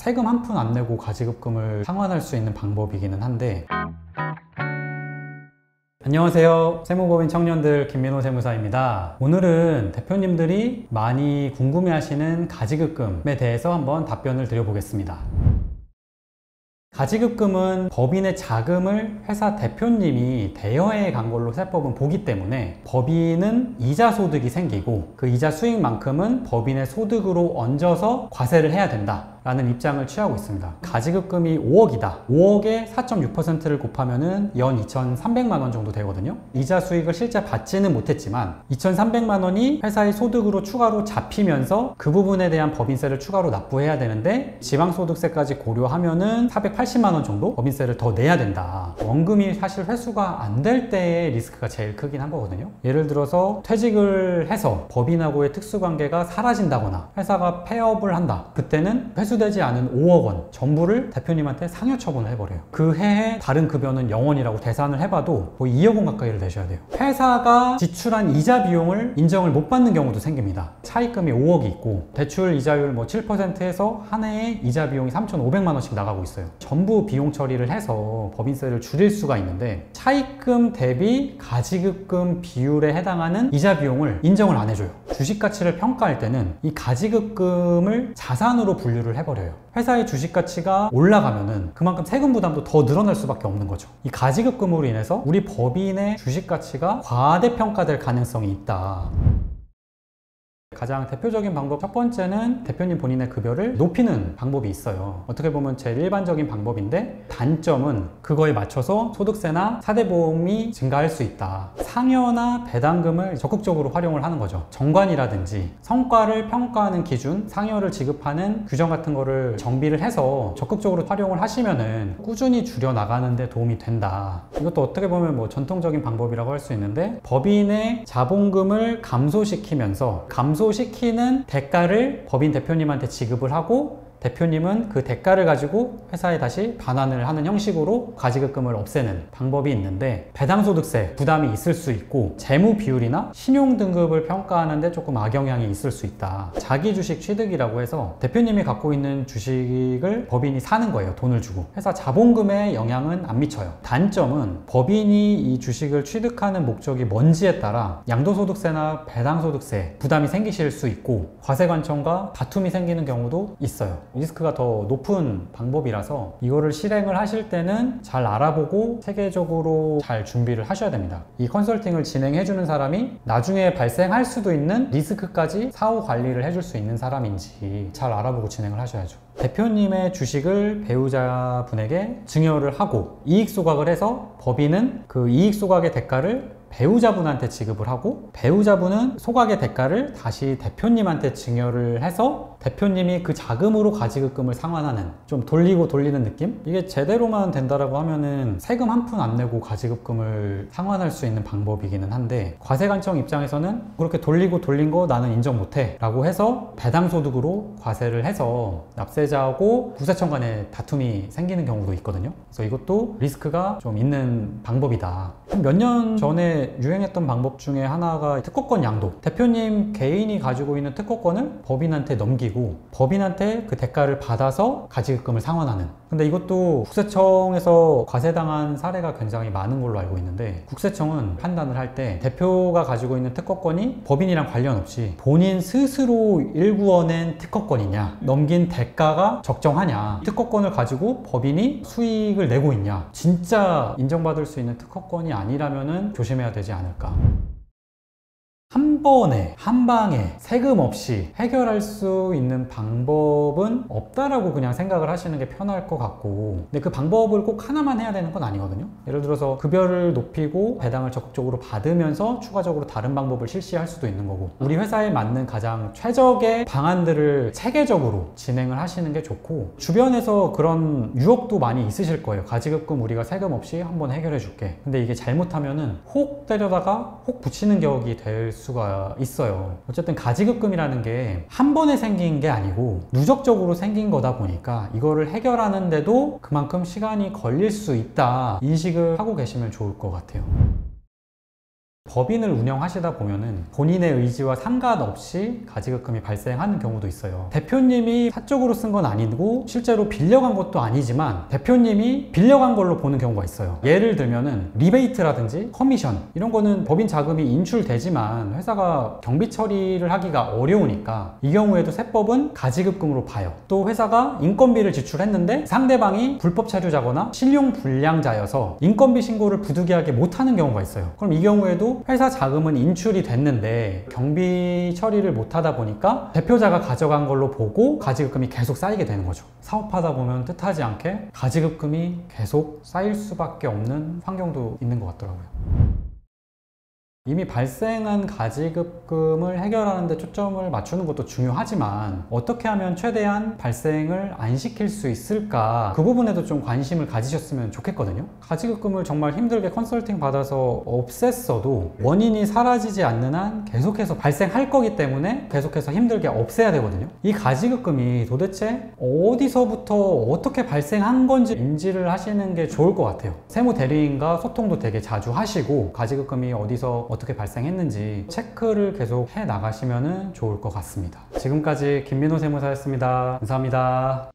세금 한 푼 안 내고 가지급금을 상환할 수 있는 방법이기는 한데, 안녕하세요. 세무법인 청년들 김민호 세무사입니다. 오늘은 대표님들이 많이 궁금해하시는 가지급금에 대해서 한번 답변을 드려보겠습니다. 가지급금은 법인의 자금을 회사 대표님이 대여해 간 걸로 세법은 보기 때문에 법인은 이자 소득이 생기고 그 이자 수익만큼은 법인의 소득으로 얹어서 과세를 해야 된다 라는 입장을 취하고 있습니다. 가지급금이 5억이다. 5억에 4.6%를 곱하면은 연 2,300만 원 정도 되거든요. 이자 수익을 실제 받지는 못했지만 2,300만 원이 회사의 소득으로 추가로 잡히면서 그 부분에 대한 법인세를 추가로 납부해야 되는데 지방소득세까지 고려하면은 480만 원 정도 법인세를 더 내야 된다. 원금이 사실 회수가 안 될 때의 리스크가 제일 크긴 한 거거든요. 예를 들어서 퇴직을 해서 법인하고의 특수관계가 사라진다거나 회사가 폐업을 한다. 그때는 회수되지 않은 5억 원 전부를 대표님한테 상여 처분을 해버려요. 그 해에 다른 급여는 0원이라고 계산을 해봐도 거의 2억 원 가까이를 내셔야 돼요. 회사가 지출한 이자 비용을 인정을 못 받는 경우도 생깁니다. 차입금이 5억이 있고 대출 이자율 7%에서 한 해에 이자 비용이 3,500만 원씩 나가고 있어요. 전부 비용 처리를 해서 법인세를 줄일 수가 있는데 차입금 대비 가지급금 비율에 해당하는 이자 비용을 인정을 안 해줘요. 주식 가치를 평가할 때는 이 가지급금을 자산으로 분류를 해버려요. 회사의 주식 가치가 올라가면은 그만큼 세금 부담도 더 늘어날 수밖에 없는 거죠. 이 가지급금으로 인해서 우리 법인의 주식 가치가 과대평가될 가능성이 있다. 가장 대표적인 방법 첫 번째는 대표님 본인의 급여를 높이는 방법이 있어요. 어떻게 보면 제일 일반적인 방법인데 단점은 그거에 맞춰서 소득세나 사대보험이 증가할 수 있다. 상여나 배당금을 적극적으로 활용을 하는 거죠. 정관이라든지 성과를 평가하는 기준, 상여를 지급하는 규정 같은 거를 정비를 해서 적극적으로 활용을 하시면은 꾸준히 줄여나가는 데 도움이 된다. 이것도 어떻게 보면 전통적인 방법이라고 할 수 있는데 법인의 자본금을 감소시키면서 감소시키는 대가를 법인 대표님한테 지급을 하고 대표님은 그 대가를 가지고 회사에 다시 반환을 하는 형식으로 가지급금을 없애는 방법이 있는데 배당소득세 부담이 있을 수 있고 재무 비율이나 신용등급을 평가하는데 조금 악영향이 있을 수 있다. 자기주식 취득이라고 해서 대표님이 갖고 있는 주식을 법인이 사는 거예요. 돈을 주고. 회사 자본금에 영향은 안 미쳐요. 단점은 법인이 이 주식을 취득하는 목적이 뭔지에 따라 양도소득세나 배당소득세 부담이 생기실 수 있고 과세관청과 다툼이 생기는 경우도 있어요. 리스크가 더 높은 방법이라서 이거를 실행을 하실 때는 잘 알아보고 체계적으로 잘 준비를 하셔야 됩니다. 이 컨설팅을 진행해주는 사람이 나중에 발생할 수도 있는 리스크까지 사후 관리를 해줄 수 있는 사람인지 잘 알아보고 진행을 하셔야죠. 대표님의 주식을 배우자분에게 증여를 하고 이익 소각을 해서 법인은 그 이익 소각의 대가를 배우자분한테 지급을 하고 배우자분은 소각의 대가를 다시 대표님한테 증여를 해서 대표님이 그 자금으로 가지급금을 상환하는, 좀 돌리고 돌리는 느낌? 이게 제대로만 된다라고 하면은 세금 한 푼 안 내고 가지급금을 상환할 수 있는 방법이기는 한데 과세관청 입장에서는 그렇게 돌리고 돌린 거 나는 인정 못해 라고 해서 배당소득으로 과세를 해서 납세자하고 국세청 간에 다툼이 생기는 경우도 있거든요. 그래서 이것도 리스크가 좀 있는 방법이다. 몇 년 전에 유행했던 방법 중에 하나가 특허권 양도. 대표님 개인이 가지고 있는 특허권을 법인한테 넘기고 법인한테 그 대가를 받아서 가지급금을 상환하는. 근데 이것도 국세청에서 과세당한 사례가 굉장히 많은 걸로 알고 있는데 국세청은 판단을 할 때 대표가 가지고 있는 특허권이 법인이랑 관련 없이 본인 스스로 일구어낸 특허권이냐, 넘긴 대가가 적정하냐, 특허권을 가지고 법인이 수익을 내고 있냐, 진짜 인정받을 수 있는 특허권이 아니라면은 조심해야 되지 않을까. 한 번에 한 방에 세금 없이 해결할 수 있는 방법은 없다라고 그냥 생각을 하시는 게 편할 것 같고, 근데 그 방법을 꼭 하나만 해야 되는 건 아니거든요. 예를 들어서 급여를 높이고 배당을 적극적으로 받으면서 추가적으로 다른 방법을 실시할 수도 있는 거고, 우리 회사에 맞는 가장 최적의 방안들을 체계적으로 진행을 하시는 게 좋고, 주변에서 그런 유혹도 많이 있으실 거예요. 가지급금 우리가 세금 없이 한번 해결해 줄게. 근데 이게 잘못하면은 혹 때려다가 혹 붙이는 격이 될 수가 있어요. 어쨌든 가지급금이라는 게 한 번에 생긴 게 아니고 누적적으로 생긴 거다 보니까 이거를 해결하는데도 그만큼 시간이 걸릴 수 있다 인식을 하고 계시면 좋을 것 같아요. 법인을 운영하시다 보면은 본인의 의지와 상관없이 가지급금이 발생하는 경우도 있어요. 대표님이 사적으로 쓴 건 아니고 실제로 빌려간 것도 아니지만 대표님이 빌려간 걸로 보는 경우가 있어요. 예를 들면은 리베이트라든지 커미션 이런 거는 법인 자금이 인출되지만 회사가 경비 처리를 하기가 어려우니까 이 경우에도 세법은 가지급금으로 봐요. 또 회사가 인건비를 지출했는데 상대방이 불법 체류자거나 신용 불량자여서 인건비 신고를 부득이하게 못하는 경우가 있어요. 그럼 이 경우에도 회사 자금은 인출이 됐는데 경비 처리를 못하다 보니까 대표자가 가져간 걸로 보고 가지급금이 계속 쌓이게 되는 거죠. 사업하다 보면 뜻하지 않게 가지급금이 계속 쌓일 수밖에 없는 환경도 있는 것 같더라고요. 이미 발생한 가지급금을 해결하는 데 초점을 맞추는 것도 중요하지만 어떻게 하면 최대한 발생을 안 시킬 수 있을까, 그 부분에도 좀 관심을 가지셨으면 좋겠거든요. 가지급금을 정말 힘들게 컨설팅 받아서 없앴어도 원인이 사라지지 않는 한 계속해서 발생할 거기 때문에 계속해서 힘들게 없애야 되거든요. 이 가지급금이 도대체 어디서부터 어떻게 발생한 건지 인지를 하시는 게 좋을 것 같아요. 세무대리인과 소통도 되게 자주 하시고 가지급금이 어디서 어떻게 발생했는지 체크를 계속 해 나가시면 좋을 것 같습니다. 지금까지 김민호 세무사였습니다. 감사합니다.